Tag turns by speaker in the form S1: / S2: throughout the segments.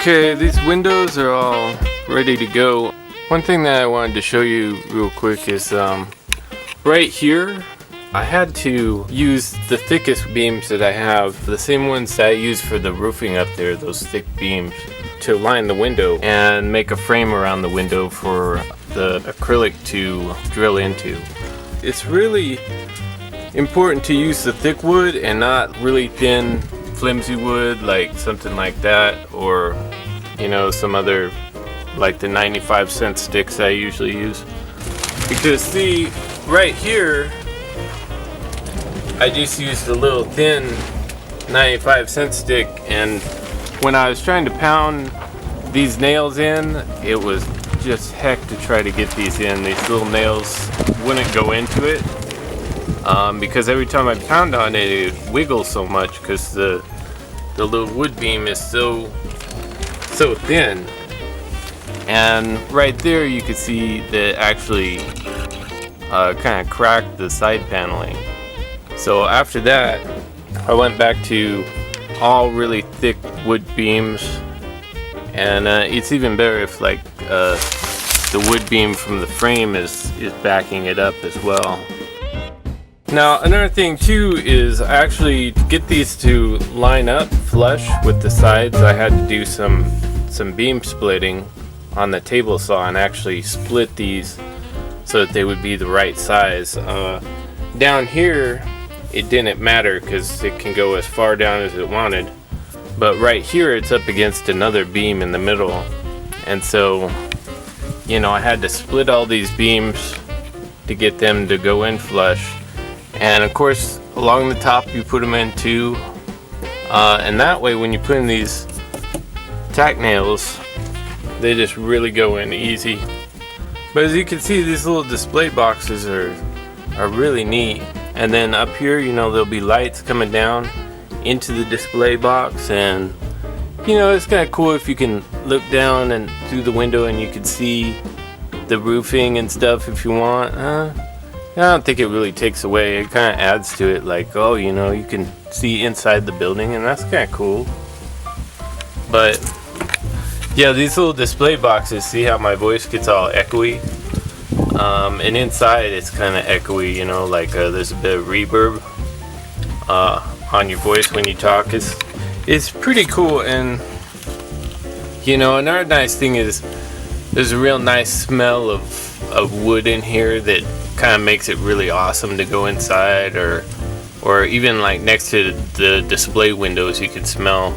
S1: Okay, these windows are all ready to go. One thing that I wanted to show you real quick is right here I had to use the thickest beams that I have, the same ones that I use for the roofing up there, those thick beams, to line the window and make a frame around the window for the acrylic to drill into. It's really important to use the thick wood and not really thin flimsy wood like something like that, or you know, some other like the 95-cent sticks I usually use. Because see, right here I just used a little thin 95-cent stick, and when I was trying to pound these nails in, it was just heck to try to get these in. These little nails wouldn't go into it because every time I pound on it, it wiggles so much because the little wood beam is so thin. And right there you can see that actually kind of cracked the side paneling. So after that I went back to all really thick wood beams, and it's even better if like the wood beam from the frame is backing it up as well. Now another thing too is actually to get these to line up flush with the sides, I had to do some beam splitting on the table saw and actually split these so that they would be the right size. Down here it didn't matter because it can go as far down as it wanted, but right here it's up against another beam in the middle, and so you know I had to split all these beams to get them to go in flush. And of course along the top you put them in too, and that way when you put in these tack nails they just really go in easy. But as you can see, these little display boxes are really neat. And then up here, you know, there'll be lights coming down into the display box, and you know, it's kind of cool if you can look down and through the window and you can see the roofing and stuff if you want. I don't think it really takes away. It kind of adds to it, like, oh, you know, you can see inside the building, and that's kind of cool. But yeah, these little display boxes, see how my voice gets all echoey? And inside it's kind of echoey, you know, like there's a bit of reverb on your voice when you talk. It's pretty cool. And you know, another nice thing is there's a real nice smell of wood in here that kind of makes it really awesome to go inside, or even like next to the display windows you can smell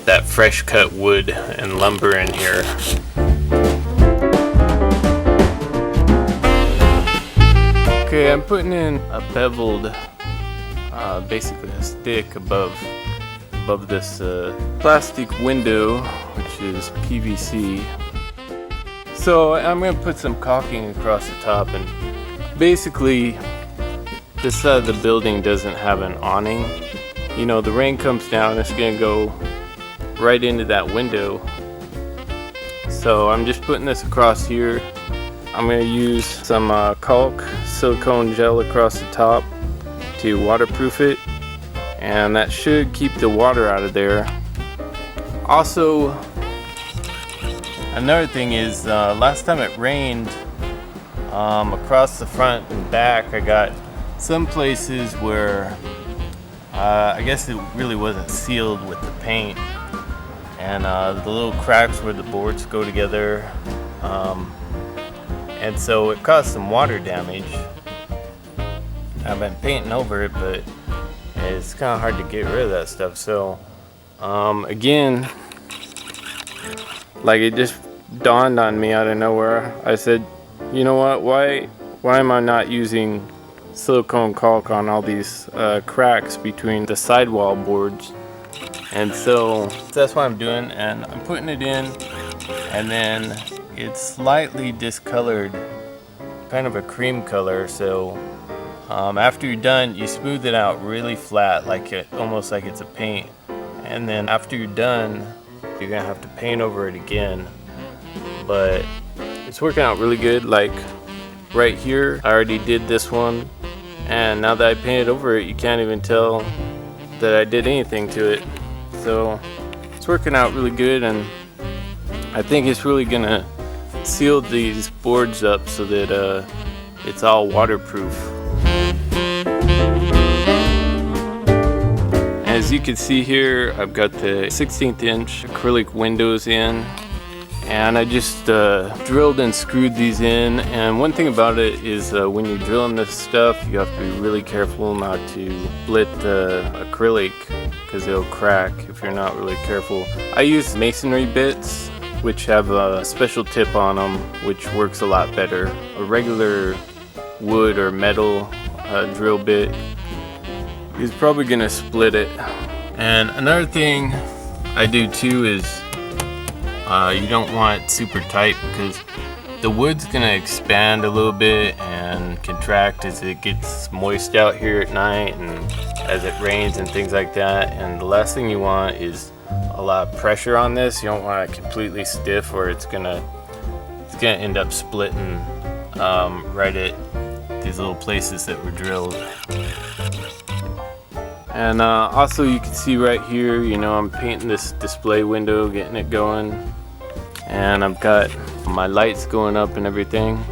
S1: that fresh cut wood and lumber in here. Okay, I'm putting in a beveled, basically a stick above this plastic window, which is PVC. So I'm going to put some caulking across the top, and basically this side of the building doesn't have an awning. You know, the rain comes down, it's going to go right into that window. So I'm just putting this across here. I'm going to use some caulk silicone gel across the top to waterproof it, and that should keep the water out of there. Also, another thing is last time it rained, across the front and back I got some places where I guess it really wasn't sealed with the paint, and the little cracks where the boards go together, and so it caused some water damage. I've been painting over it, but it's kind of hard to get rid of that stuff. So again, like, it just dawned on me out of nowhere. I said, you know what, why am I not using silicone caulk on all these cracks between the sidewall boards? And so that's what I'm doing, and I'm putting it in, and then it's slightly discolored, kind of a cream color. So after you're done, you smooth it out really flat, almost like it's a paint, and then after you're done you're gonna have to paint over it again. But it's working out really good. Like right here I already did this one, and now that I painted over it you can't even tell that I did anything to it. So it's working out really good, and I think it's really gonna seal these boards up so that it's all waterproof. As you can see here, I've got the 16th inch acrylic windows in, and I just drilled and screwed these in. And one thing about it is when you're drilling this stuff, you have to be really careful not to split the acrylic because it'll crack if you're not really careful. I use masonry bits, which have a special tip on them, which works a lot better. A regular wood or metal drill bit is probably gonna split it. And another thing I do too is you don't want it super tight because the wood's gonna expand a little bit and contract as it gets moist out here at night and as it rains and things like that. And the last thing you want is a lot of pressure on this. You don't want it completely stiff or it's gonna end up splitting right at these little places that were drilled. And also you can see right here, you know, I'm painting this display window, getting it going, and I've got my lights going up and everything.